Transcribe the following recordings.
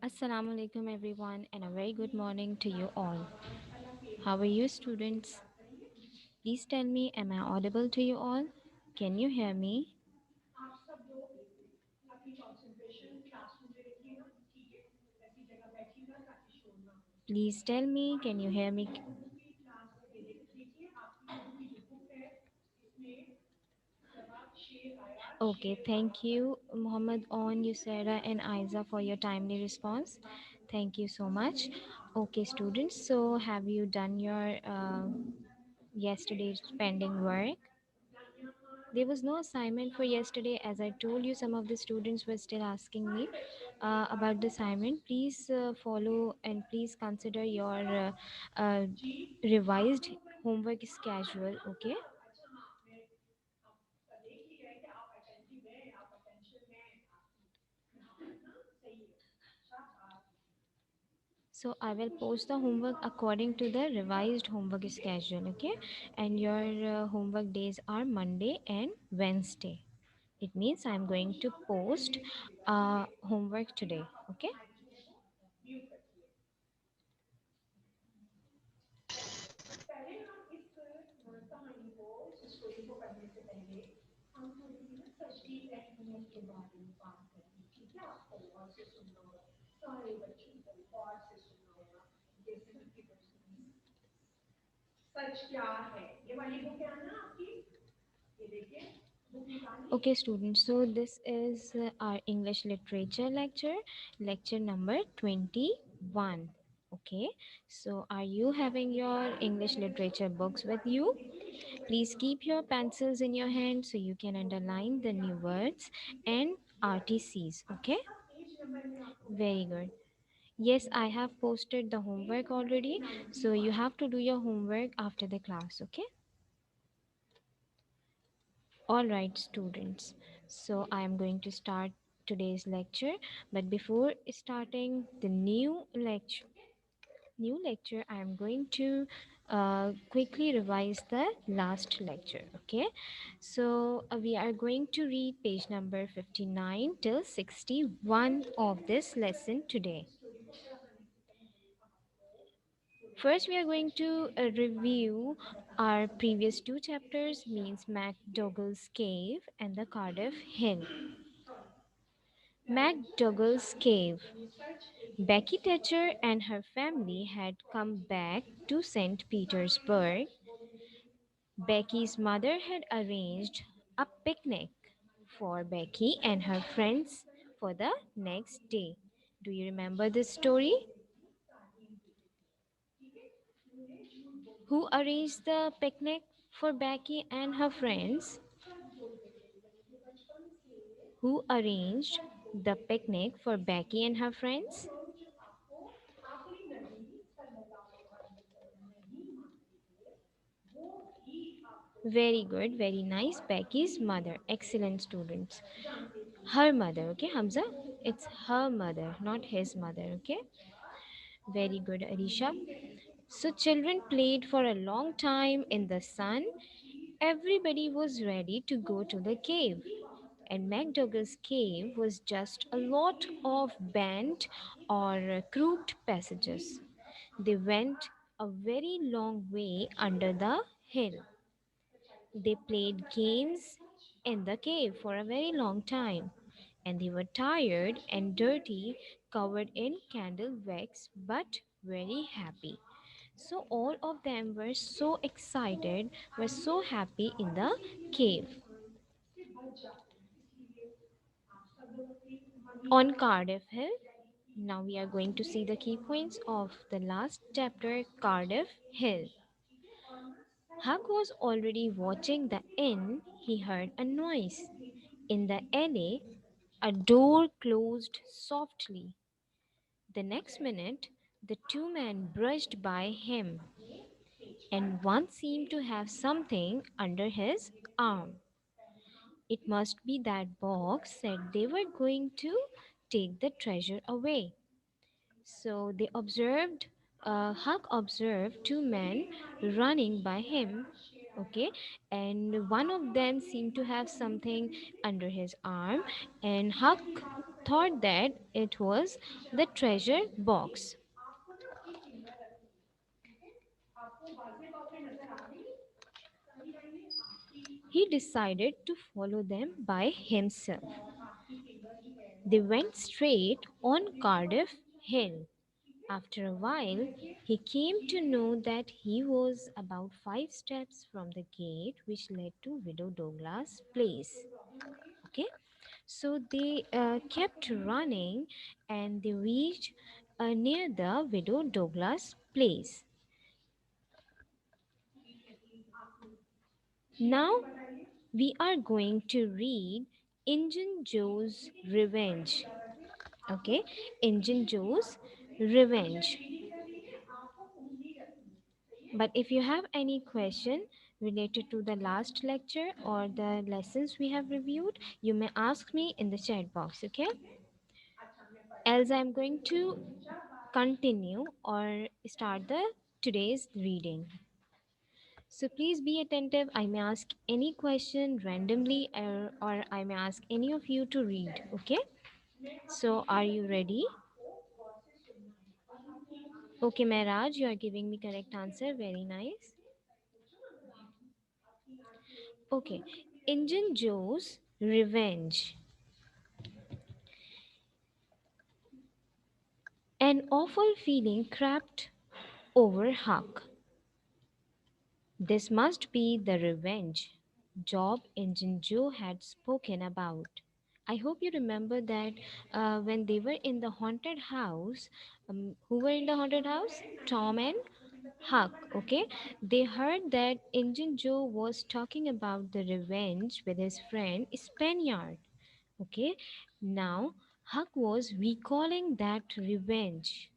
Assalamu alaikum everyone and a very good morning to you all. How are you students? Please tell me, am I audible to you all? Can you hear me? Please tell me, can you hear me? Okay, thank you Muhammad on Yusera and Aiza for your timely response. Thank you so much. Okay students, so have you done your yesterday's pending work? There was no assignment for yesterday. As I told you, some of the students were still asking me about the assignment. Please follow and please consider your revised homework schedule. Okay. So I will post the homework according to the revised homework schedule. Okay. And your homework days are Monday and Wednesday. It means I'm going to post homework today. Okay. Okay, students, so this is our English literature lecture, lecture number 21. Okay, so are you having your English literature books with you? Please keep your pencils in your hand so you can underline the new words and RTCs. Okay, very good. Yes, I have posted the homework already, so you have to do your homework after the class. Okay. All right, students. So I am going to start today's lecture. But before starting the new lecture, I am going to quickly revise the last lecture. Okay. So we are going to read page number 59 till 61 of this lesson today. First, we are going to review our previous two chapters, means MacDougall's Cave and the Cardiff Hill. MacDougall's Cave. Becky Thatcher and her family had come back to St. Petersburg. Becky's mother had arranged a picnic for Becky and her friends for the next day. Do you remember this story? Who arranged the picnic for Becky and her friends? Who arranged the picnic for Becky and her friends? Very good, very nice. Becky's mother. Excellent students. Her mother, okay, Hamza? It's her mother, not his mother, okay? Very good, Arisha. So, children played for a long time in the sun. Everybody was ready to go to the cave. And MacDougall's cave was just a lot of bent or crooked passages. They went a very long way under the hill. They played games in the cave for a very long time, and they were tired and dirty, covered in candle wax, but very happy. So all of them were so excited, were so happy in the cave. On Cardiff Hill, now we are going to see the key points of the last chapter, Cardiff Hill. Hug was already watching the inn. He heard a noise. In the alley, a door closed softly. The next minute, the two men brushed by him, and one seemed to have something under his arm. It must be that box said they were going to take the treasure away. So they observed, Huck observed two men running by him, okay, and one of them seemed to have something under his arm, and Huck thought that it was the treasure box. He decided to follow them by himself. They went straight on Cardiff Hill. After a while, he came to know that he was about 5 steps from the gate which led to Widow Douglas' place. Okay, so they kept running and they reached near the Widow Douglas' place. Now we are going to read Injun Joe's Revenge. Okay, Injun Joe's Revenge. But if you have any question related to the last lecture or the lessons we have reviewed, you may ask me in the chat box, okay? Else I'm going to continue or start the today's reading. So please be attentive. I may ask any question randomly or I may ask any of you to read, okay? So are you ready? Okay, Mehraj, you are giving me correct answer. Very nice. Okay, Injun Joe's Revenge. An awful feeling crept over Huck. This must be the revenge Job Injun Joe had spoken about. I hope you remember that when they were in the haunted house, who were in the haunted house? Tom and Huck, okay? They heard that Injun Joe was talking about the revenge with his friend Spaniard, okay? Now, Huck was recalling that revenge.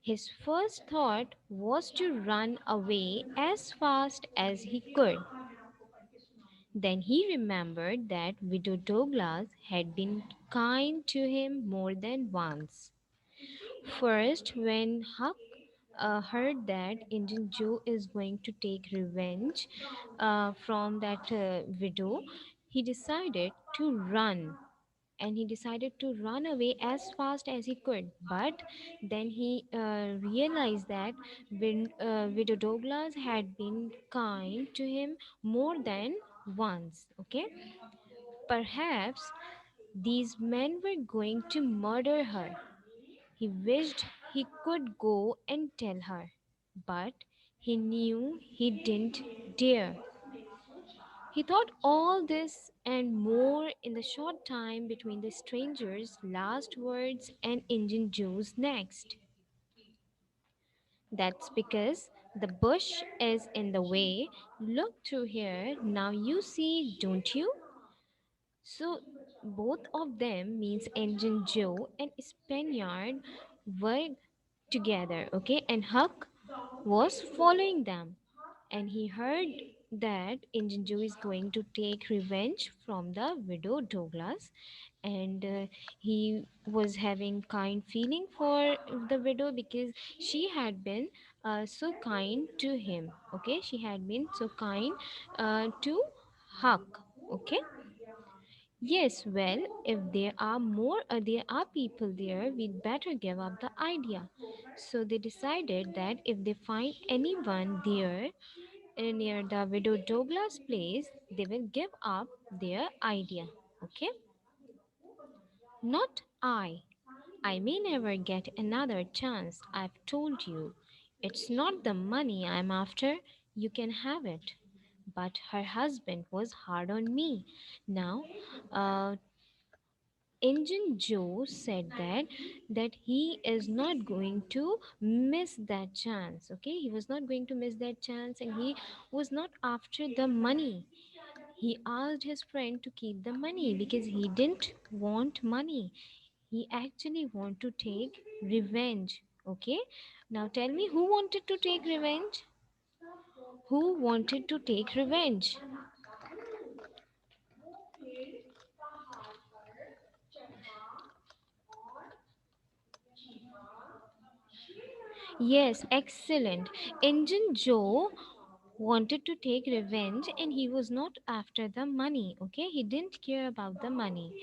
His first thought was to run away as fast as he could. Then he remembered that Widow Douglas had been kind to him more than once. First, when Huck heard that Indian Joe is going to take revenge from that widow, he decided to run and he decided to run away as fast as he could. But then he realized that Widow Douglas had been kind to him more than once. Okay, perhaps these men were going to murder her. He wished he could go and tell her, but he knew he didn't dare. He thought all this and more in the short time between the stranger's last words and Injun Joe's next. That's because the bush is in the way. Look through here. Now you see, don't you? So both of them means Injun Joe and Spaniard were together, okay? And Huck was following them. And he heard that Injun Joe is going to take revenge from the widow Douglas, and he was having kind feeling for the widow because she had been so kind to him. Okay, she had been so kind to Huck. Okay. Yes, well, if there are people there, we'd better give up the idea. So they decided that if they find anyone there near the widow Douglas place, they will give up their idea. Okay? Not I. I may never get another chance. I've told you. It's not the money I'm after. You can have it. But her husband was hard on me. Now, uh, Injun Joe said that he is not going to miss that chance. Okay, he was not going to miss that chance, and he was not after the money. He asked his friend to keep the money because he didn't want money. He actually want to take revenge. Okay, now tell me who wanted to take revenge? Who wanted to take revenge? Yes, excellent. Injun Joe wanted to take revenge and he was not after the money. Okay, he didn't care about the money.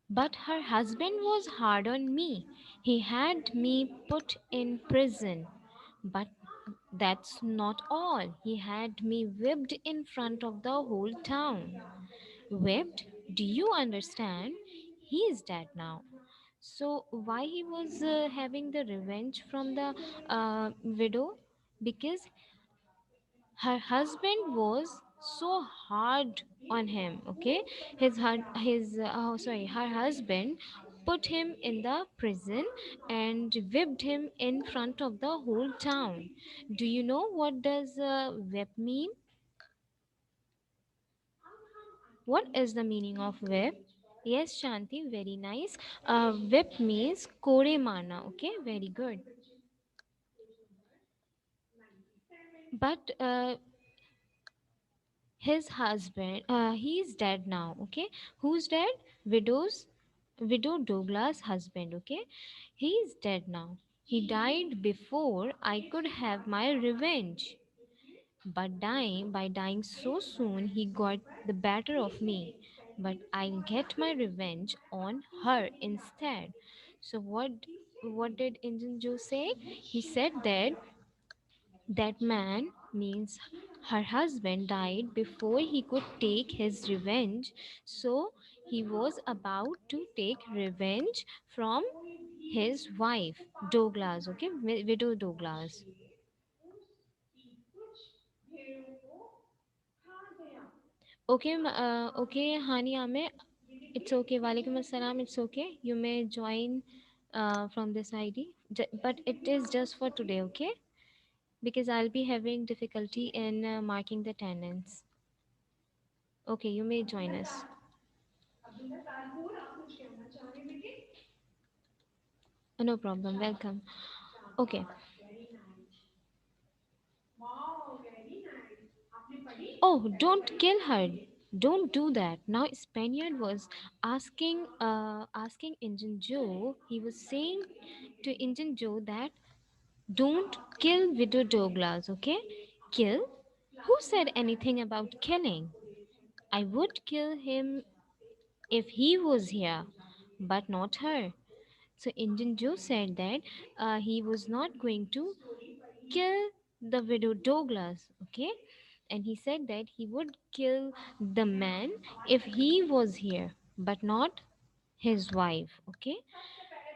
But her husband was hard on me. He had me put in prison. But that's not all. He had me whipped in front of the whole town. Whipped? Do you understand? He is dead now. So why he was having the revenge from the widow? Because her husband was so hard on him. Okay, her husband put him in the prison and whipped him in front of the whole town. Do you know what does whip mean? What is the meaning of whip? Yes, Shanti, very nice. Whip means kore mana. Okay, very good. But his husband, he's dead now. Okay, who's dead? Widow Douglas husband. Okay, he's dead now. He died before I could have my revenge. But by dying so soon, he got the better of me. But I'll get my revenge on her instead. So what did Injun Joe say? He said that that man means her husband died before he could take his revenge. So he was about to take revenge from his wife, Douglas, okay, widow Douglas. Okay, okay, Hani Ame, it's okay. Walaikum assalam, it's okay. You may join from this ID, but it is just for today, okay? Because I'll be having difficulty in marking the attendance. Okay, you may join us. No problem, welcome. Okay. Oh, don't kill her. Don't do that. Now Spaniard was asking Indian Joe. He was saying to Indian Joe that don't kill Widow Douglas, okay? Kill? Who said anything about killing? I would kill him if he was here, but not her. So Indian Joe said that he was not going to kill the widow Douglas, okay? And he said that he would kill the man if he was here, but not his wife, okay?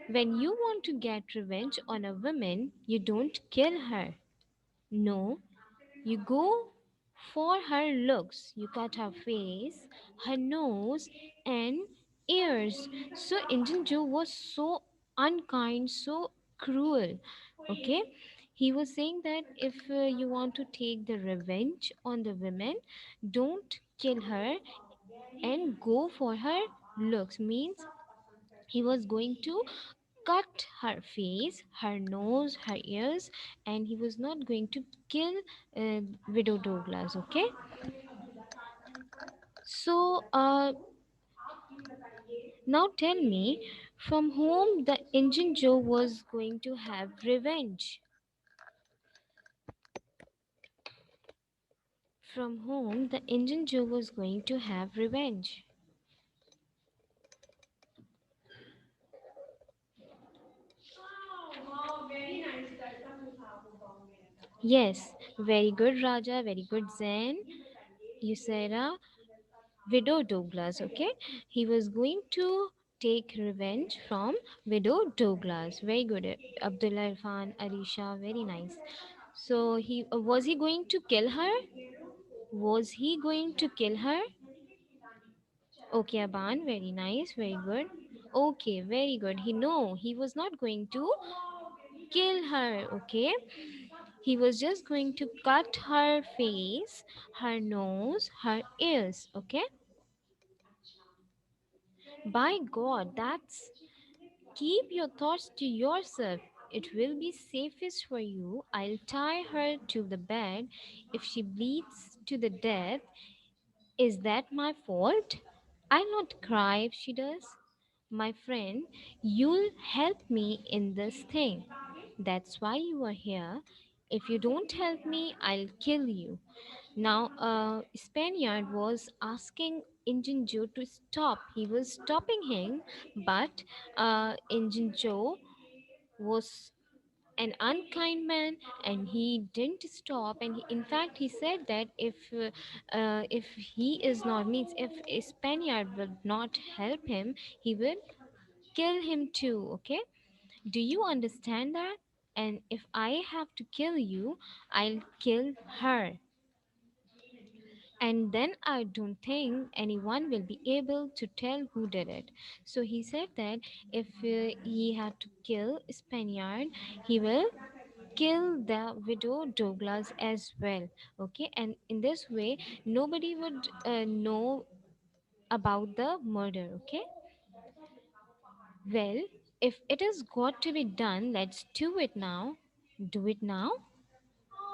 When you want to get revenge on a woman, you don't kill her. No, you go for her looks. You cut her face, her nose, and ears. So Indian Joe was so unkind, so cruel. Okay, he was saying that if you want to take the revenge on the women, don't kill her and go for her looks. Means he was going to cut her face, her nose, her ears, and he was not going to kill Widow Douglas. Okay, so now tell me from whom the Engine Joe was going to have revenge. From whom the Engine Joe was going to have revenge. Yes, very good, Raja, very good, Zen. You said Widow Douglas, okay? He was going to take revenge from Widow Douglas. Very good, Abdullah Irfan, Arisha, very nice. So he was he going to kill her? Was he going to kill her? Okay, Aban, very nice, very good. Okay, very good. He was not going to kill her, okay? He was just going to cut her face, her nose, her ears, okay? By God, that's keep your thoughts to yourself. It will be safest for you. I'll tie her to the bed. If she bleeds to the death, is that my fault? I'll not cry if she does. My friend, you'll help me in this thing. That's why you are here. If you don't help me, I'll kill you. Now, Spaniard was asking Injun Joe to stop. He was stopping him, but Injun Joe was an unkind man, and he didn't stop. And in fact, he said that if he is not means if a Spaniard will not help him, he will kill him too. Okay, do you understand that? And if I have to kill you, I'll kill her. And then I don't think anyone will be able to tell who did it. So he said that if he had to kill Spaniard, he will kill the widow Douglas as well. Okay, and in this way, nobody would know about the murder. Okay, well, if it has got to be done, let's do it now. Do it now.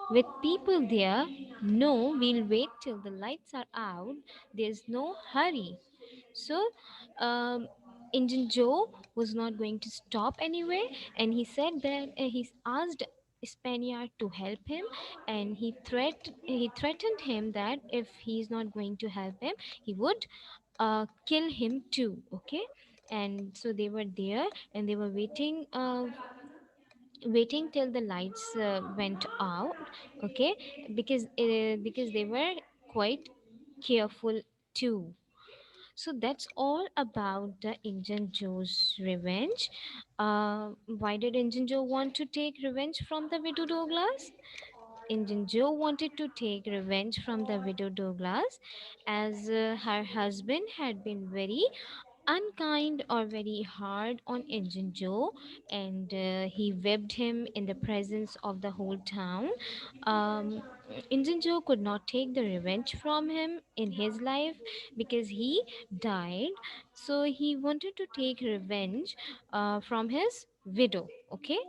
With people there, no, we'll wait till the lights are out. There's no hurry. So, um, Indian Joe was not going to stop anyway, and he said that he asked Spaniard to help him, and he threatened him that if he's not going to help him, he would kill him too. Okay, and so they were there, and they were waiting till the lights went out. Okay, because they were quite careful too. So that's all about the Indian Joe's revenge. Why did Indian Joe want to take revenge from the widow Douglas? Indian Joe wanted to take revenge from the widow Douglas, as her husband had been very unkind or very hard on Injun Joe, and he whipped him in the presence of the whole town. Um, Injun Joe could not take the revenge from him in his life because he died, so he wanted to take revenge from his widow. Okay,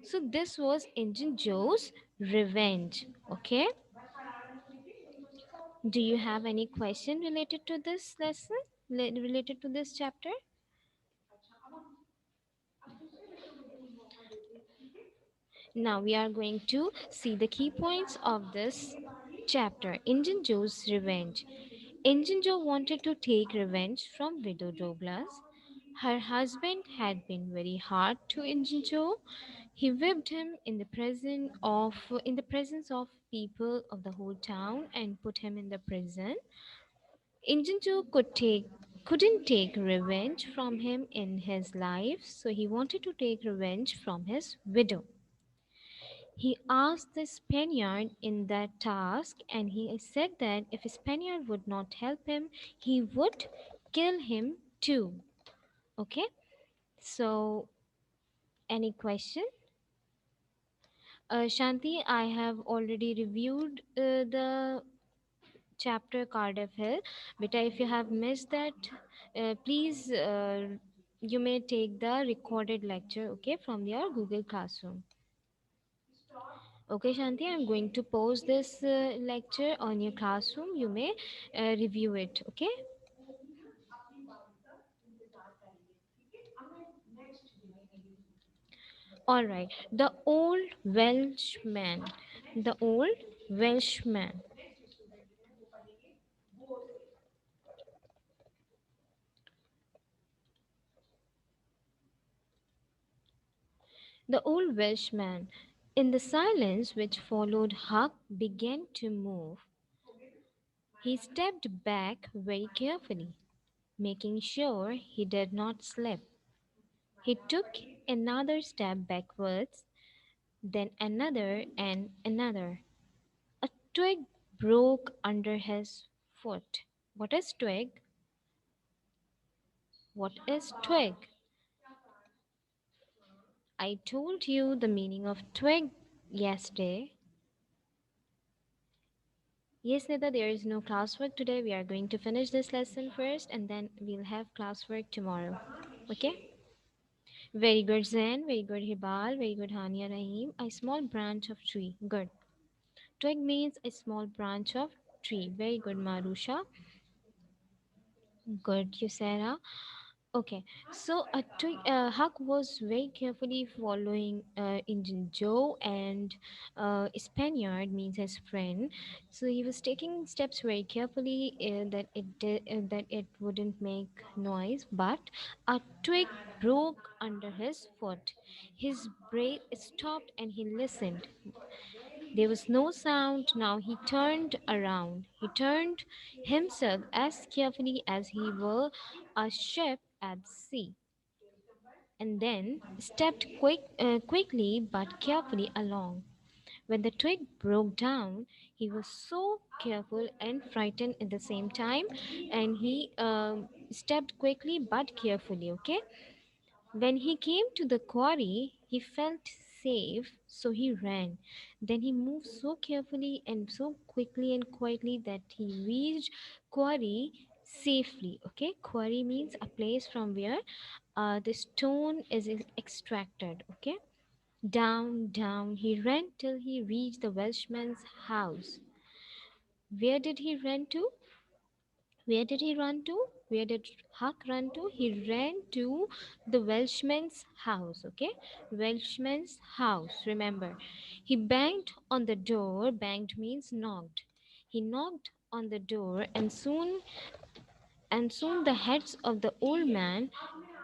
so this was Injun Joe's revenge. Okay, do you have any question related to this lesson, related to this chapter? Now we are going to see the key points of this chapter. Injun Joe's revenge. Injun Joe wanted to take revenge from Widow Douglas. Her husband had been very hard to Injun Joe. He whipped him in the presence of people of the whole town and put him in the prison. Injun Joe couldn't take revenge from him in his life, so he wanted to take revenge from his widow. He asked the Spaniard in that task, and he said that if a Spaniard would not help him, he would kill him too. Okay, so any question? Shanti, I have already reviewed the chapter Cardiff Hill, but if you have missed that, please you may take the recorded lecture, okay, from your Google Classroom. Okay, Shanti, I'm going to post this lecture on your classroom. You may review it. Okay. All right. The old Welshman. The old Welshman. The old Welshman. In the silence which followed, Huck began to move. He stepped back very carefully, making sure he did not slip. He took another step backwards, then another and another. A twig broke under his foot. What is twig? What is twig? I told you the meaning of twig yesterday. Yes, Nida, there is no classwork today. We are going to finish this lesson first and then we'll have classwork tomorrow. Okay? Very good, Zen. Very good, Hibal. Very good, Hania Rahim. A small branch of tree. Good. Twig means a small branch of tree. Very good, Marusha. Good, Yusera. Okay, so Huck was very carefully following Indian Joe, and Spaniard means his friend. So he was taking steps very carefully that it wouldn't make noise. But a twig broke under his foot. His brain stopped, and he listened. There was no sound. Now he turned around. He turned himself as carefully as he were a ship at sea, and then stepped quickly but carefully along. When the twig broke down, he was so careful and frightened at the same time, and he stepped quickly but carefully. Okay, when he came to the quarry, he felt safe, so he ran. Then he moved so carefully and so quickly and quietly that he reached quarry safely. Okay, quarry means a place from where the stone is extracted. Okay, down, down he ran till he reached the Welshman's house. Where did he run to? Where did he run to? Where did Huck run to? He ran to the Welshman's house. Okay, Welshman's house. Remember, he banged on the door. Banged means knocked. He knocked on the door, and soon the heads of the old man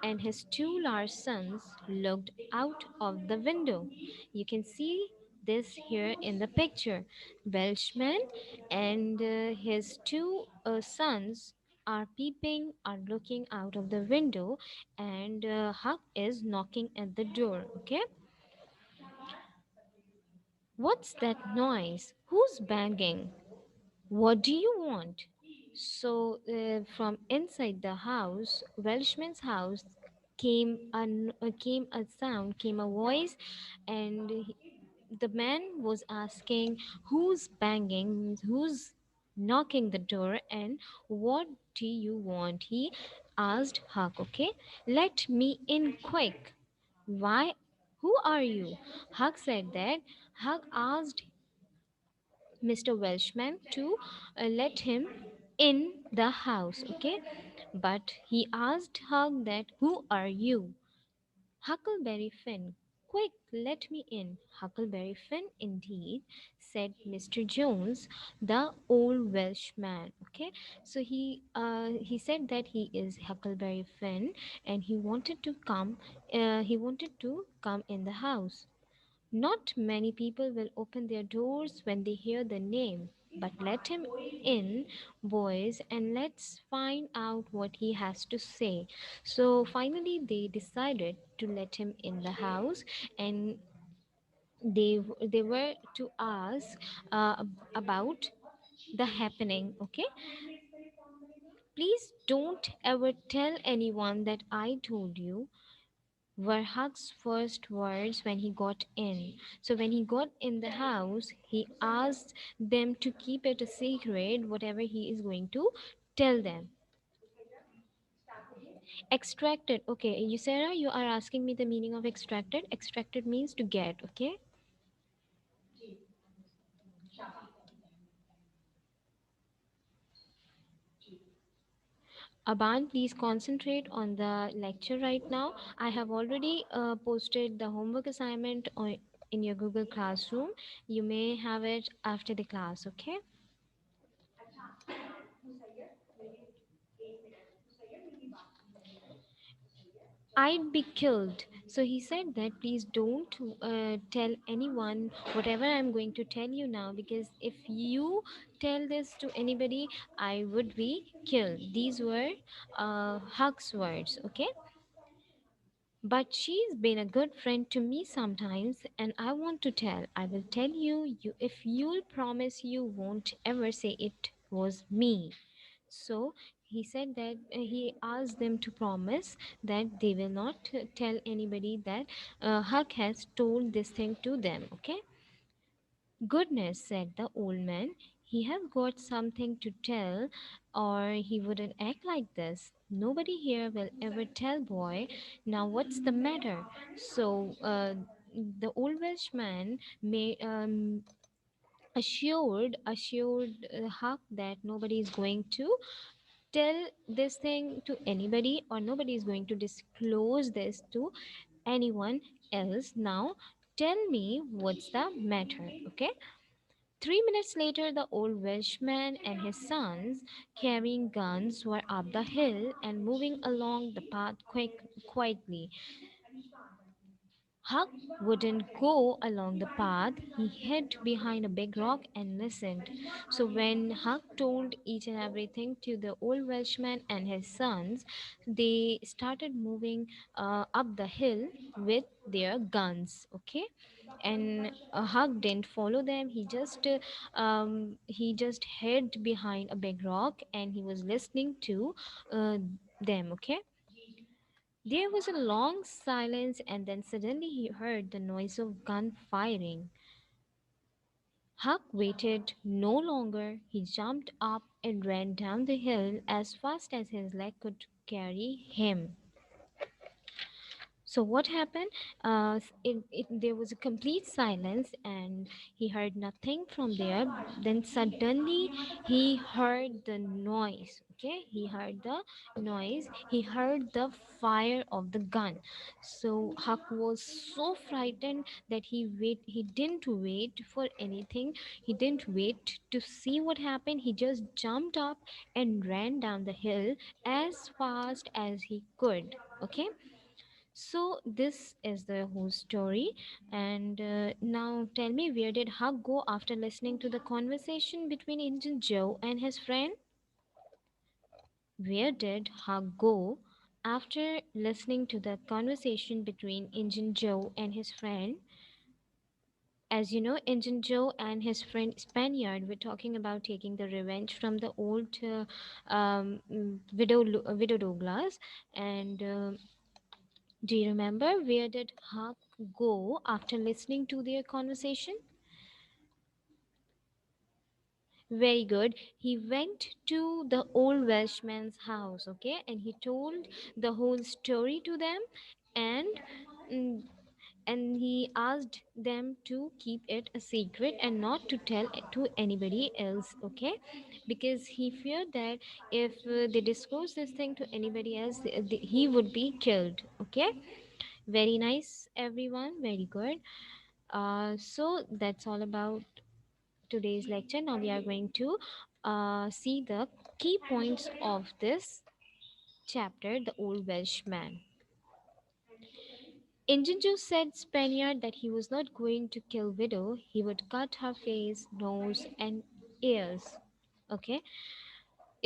and his two large sons looked out of the window. You can see this here in the picture. Welshman and his two sons are looking out of the window, and Huck is knocking at the door. Okay, what's that noise? Who's banging? What do you want? So, from inside the house, Welshman's house, came a sound, came a voice, and the man was asking, "Who's banging? Who's knocking the door? And what do you want?" He asked Huck. Okay, let me in quick. Why? Who are you? Huck said that. Huck asked Mr. Welshman to let him in the house, okay? But he asked Hug that, "Who are you?" "Huckleberry Finn." "Quick, let me in." "Huckleberry Finn, indeed," said Mr. Jones, the old Welshman. Okay, so he said that he is Huckleberry Finn, and he wanted to come in the house. Not many people will open their doors when they hear the name, but let him in, boys, and let's find out what he has to say. So finally, they decided to let him in the house, and they were to ask about the happening. Okay, please don't ever tell anyone that I told you, were Huck's first words when he got in. So when he got in the house, he asked them to keep it a secret, whatever he is going to tell them. Extracted. Okay, you Sarah, you are asking me the meaning of extracted. Extracted means to get. Okay. Aban, please concentrate on the lecture right now. I have already posted the homework assignment in your Google Classroom. You may have it after the class. Okay. I'd be killed. So he said that please don't tell anyone whatever I'm going to tell you now, because if you tell this to anybody, I would be killed. These were Huck's words, okay? But she's been a good friend to me sometimes, and I want to tell. I will tell you if you'll promise you won't ever say it was me. So he said that he asked them to promise that they will not tell anybody that Huck has told this thing to them. Okay. "Goodness," said the old man, "he has got something to tell, or he wouldn't act like this. Nobody here will ever tell, boy. Now what's the matter?" So the old Welshman assured Huck that nobody is going to tell this thing to anybody, or nobody is going to disclose this to anyone else. Now tell me what's the matter, okay? 3 minutes later, the old Welshman and his sons, carrying guns, were up the hill and moving along the path quietly. Huck wouldn't go along the path. He hid behind a big rock and listened. So when Huck told each and everything to the old Welshman and his sons, they started moving up the hill with their guns. Okay, and Huck didn't follow them. He just hid behind a big rock and he was listening to them. Okay, there was a long silence, and then suddenly he heard the noise of gun firing. Huck waited no longer. He jumped up and ran down the hill as fast as his leg could carry him. So what happened? There was a complete silence, and he heard nothing from there. Then suddenly he heard the noise. Okay, he heard the noise. He heard the fire of the gun. So Huck was so frightened that he didn't wait for anything. He didn't wait to see what happened. He just jumped up and ran down the hill as fast as he could. Okay, so this is the whole story. And now tell me, where did Huck go after listening to the conversation between Injun Joe and his friend? Where did Huck go after listening to the conversation between Injun Joe and his friend? As you know, Injun Joe and his friend Spaniard were talking about taking the revenge from the old widow Douglas. And do you remember where did Huck go after listening to their conversation? Very good. He went to the old Welshman's house, okay, and he told the whole story to them, and mm, and he asked them to keep it a secret and not to tell it to anybody else, okay, because he feared that if they disclose this thing to anybody else, he would be killed, okay. Very nice, everyone. Very good. So that's all about today's lecture. Now we are going to see the key points of this chapter, The Old Welshman. Injunjo said Spaniard that he was not going to kill Widow. He would cut her face, nose, and ears. Okay.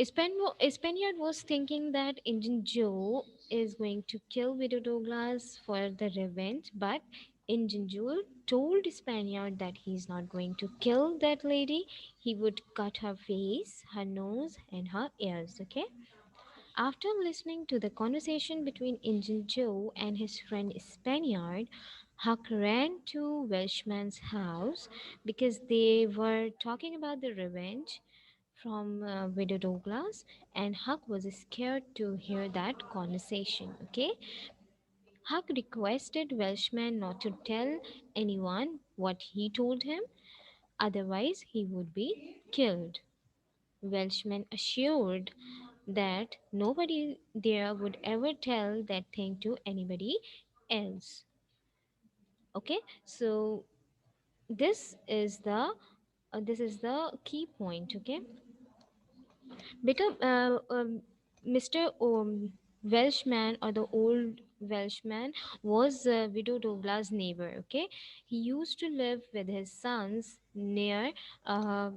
Spaniard was thinking that Injun Joe is going to kill Widow Douglas for the revenge, but Injun Joe told Spaniard that he's not going to kill that lady. He would cut her face, her nose, and her ears. Okay. After listening to the conversation between Injun Joe and his friend Spaniard, Huck ran to Welshman's house because they were talking about the revenge from Widow Douglas, and Huck was scared to hear that conversation. Okay, Huck requested Welshman not to tell anyone what he told him, otherwise, he would be killed. Welshman assured that nobody there would ever tell that thing to anybody else. Okay, so this is the key point. Okay, because Mr. Welshman, or the old Welshman, was Widow Douglas' neighbor. Okay, he used to live with his sons near uh,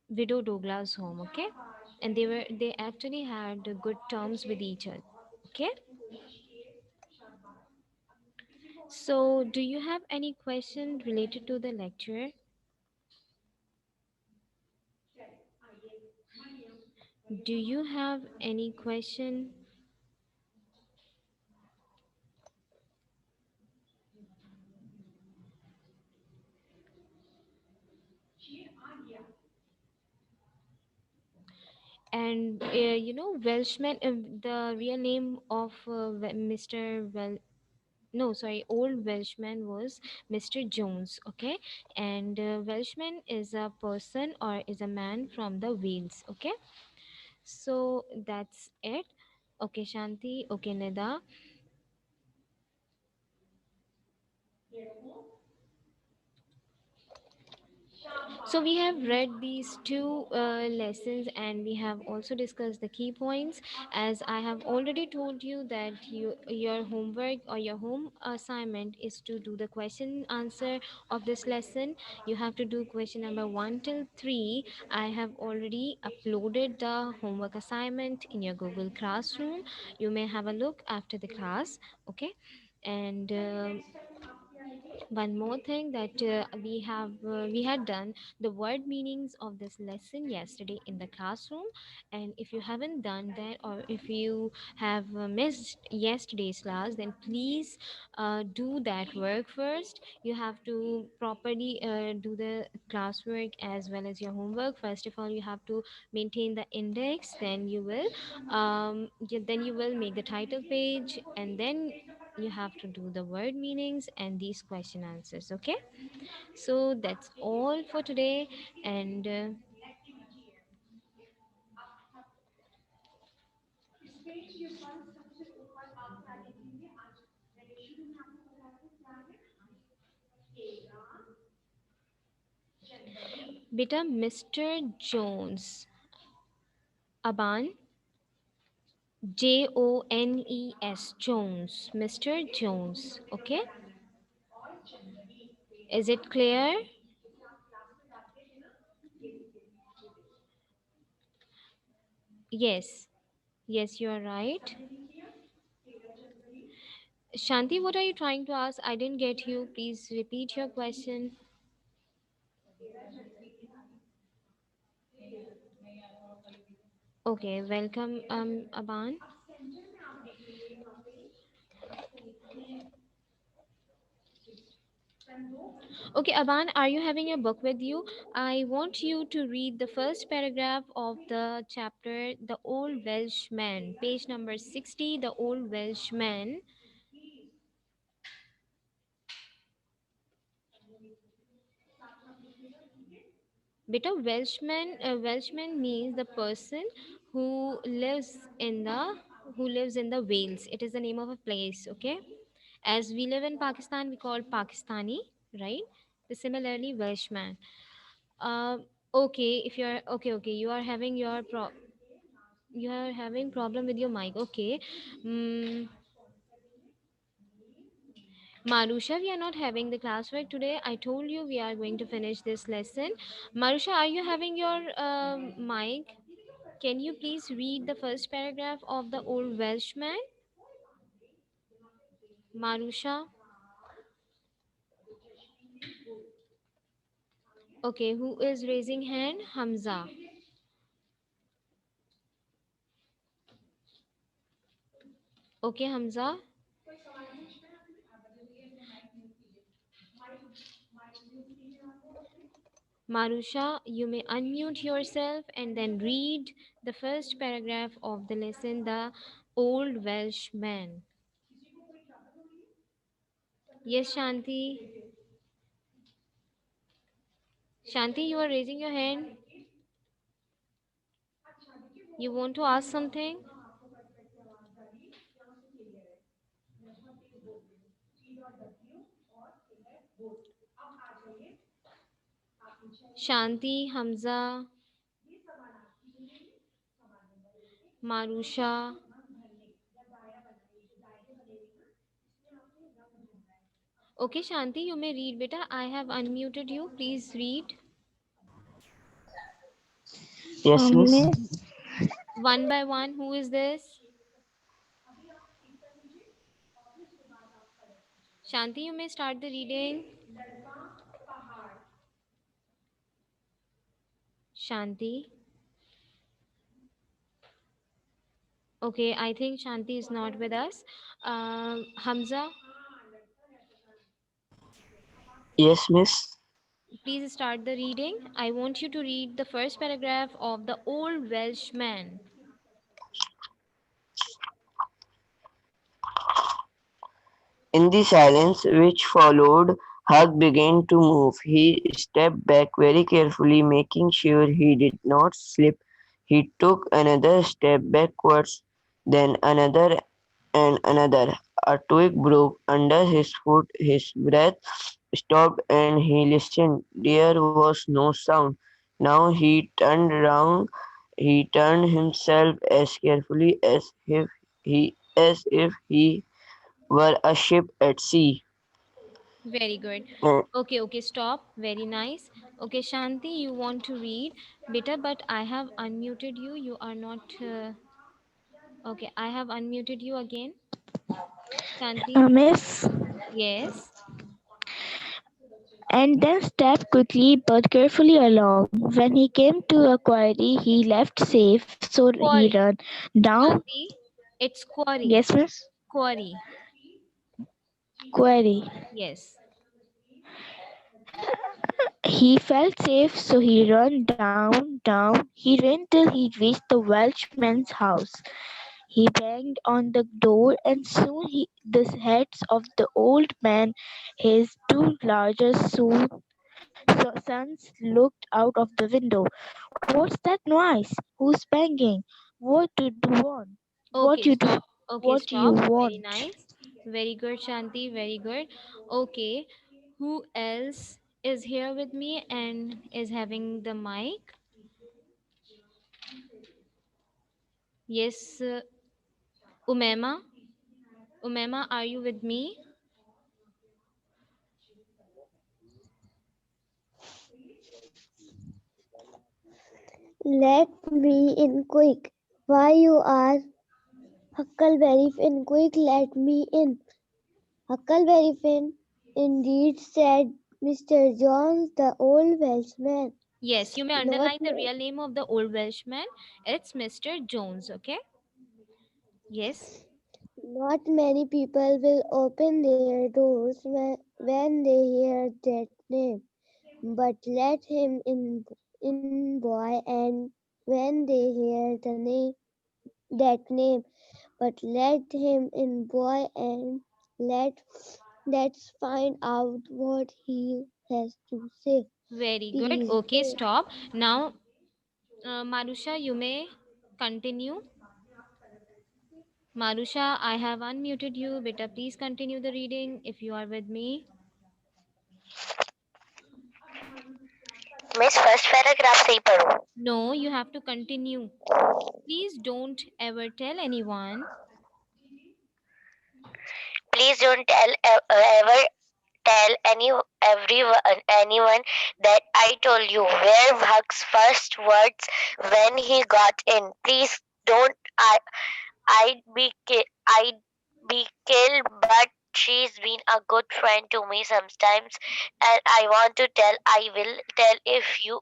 Widow Douglas' home. Okay, and they actually had good terms with each other. Okay, so do you have any question related to the lecture? Do you have any question? And Welshman, the real name of Mr. No, sorry, old Welshman was Mr. Jones. Okay, and Welshman is a person or is a man from the Wales. Okay, So that's it. Okay, Shanti. Okay, Nida. So we have read these two lessons, and we have also discussed the key points. As I have already told you that your homework or your home assignment is to do the question answer of this lesson. You have to do question number 1 till 3. I have already uploaded the homework assignment in your Google Classroom. You may have a look after the class. Okay, and one more thing that we had done the word meanings of this lesson yesterday in the classroom, and if you haven't done that, or if you have missed yesterday's class, then please do that work first. You have to properly do the classwork as well as your homework. First of all, you have to maintain the index, then you will then you will make the title page, and then you have to do the word meanings and these question answers. Okay, so that's all for today. And beta, Mr. Jones, Aban, Jones, Jones, Mr. Jones. Okay, is it clear? Yes, yes, you are right. Shanti, what are you trying to ask? I didn't get you. Please repeat your question. Okay, welcome, Aban. Okay, Aban, are you having a book with you? I want you to read the first paragraph of the chapter, The Old Welshman, page number 60, The Old Welshman. Beta, Welshman means the person who lives in the Wales. It is the name of a place. Okay, as we live in Pakistan, we call Pakistani, right? So similarly, Welshman. Uh, okay, if you're okay, you are having problem with your mic. Okay, mm, Marusha, we are not having the classwork today. I told you we are going to finish this lesson. Marusha, are you having your mic? Can you please read the first paragraph of the Old Welshman? Marusha. Okay, who is raising hand? Hamza. Okay, Hamza. Marusha, you may unmute yourself and then read the first paragraph of the lesson, The Old Welshman. Yes, Shanti. Shanti, you are raising your hand. You want to ask something? Shanti, Hamza, Marusha. Okay, Shanti, you may read, beta. I have unmuted you. Please read Yes, miss. Miss, one by one. Who is this? Shanti, you may start the reading. Shanti. Okay, I think Shanti is not with us. Hamza, Yes, miss. please start the reading. I want you to read the first paragraph of The Old Welshman. In the silence which followed, Hug began to move. He stepped back very carefully, making sure he did not slip. He took another step backwards, then another and another. A twig broke under his foot, his breath stopped, and he listened. There was no sound. Now he turned round. He turned himself as carefully as if he were a ship at sea. Very good. Uh, Okay, okay, stop. Very nice. Okay, Shanti, you want to read? Beta, but I have unmuted you. You are not. Okay, I have unmuted you again. Shanti? Miss, Yes. and then stepped quickly but carefully along. When he came to a quarry, he left safe, so he Quarry. ran down. Shanti, it's quarry. Yes, miss. Quarry. Quarry. Yes. He felt safe, so he ran down. He ran till he reached the Welshman's house. He banged on the door, and soon the heads of the old man, his two larger sons, looked out of the window. What's that noise? Who's banging? What do you want? What Okay, you do? stop. Okay, What you stop. Very want? nice. Very good, Shanti. Very good. Okay, who else is here with me and is having the mic? Yes, Umema. Umema, are you with me? Let me in quick. Why you are Huckleberry Finn? Quick, let me in. Huckleberry Finn, indeed, said Mr. Jones, the old Welshman. Yes, you may Not, underline the real name of the old Welshman. It's Mr. Jones, okay? Yes. not many people will open their doors when they hear that name. But let him in, boy, and when they hear that name, but let him in, boy, and let let's find out what he has to say. Very good. Please Okay, do. stop. Now, Marusha, you may continue. Marusha, I have unmuted you. Beta, please continue the reading if you are with me. Miss first paragraph से ही पढ़ूं. No, you have to continue. Please don't ever tell anyone. Please don't ever tell anyone that I told you. Were Huck's first words when he got in. Please don't. I'd be killed, but she's been a good friend to me sometimes, and I want to tell. I will tell if you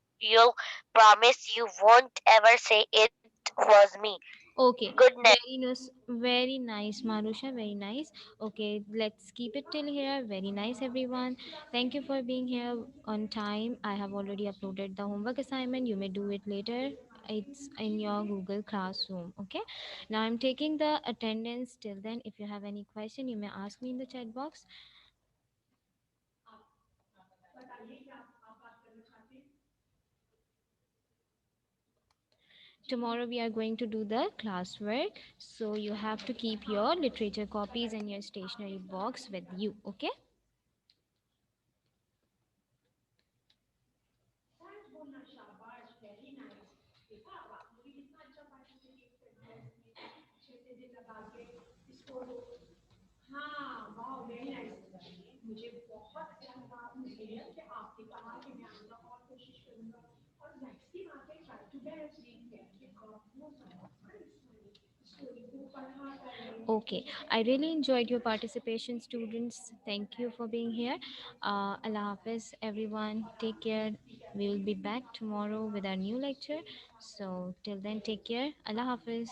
promise you won't ever say it was me. Okay, Good night. very nice, Marusha, very nice. Okay, let's keep it till here. Very nice, everyone. Thank you for being here on time. I have already uploaded the homework assignment. You may do it later. It's in your Google Classroom. Okay, now I'm taking the attendance. Till then, if you have any question, you may ask me in the chat box. Tomorrow we are going to do the classwork, so you have to keep your literature copies and your stationery box with you. Okay. Okay, I really enjoyed your participation, students. Thank you for being here. Allah Hafiz, everyone. Take care. We will be back tomorrow with our new lecture. So, till then, take care. Allah Hafiz.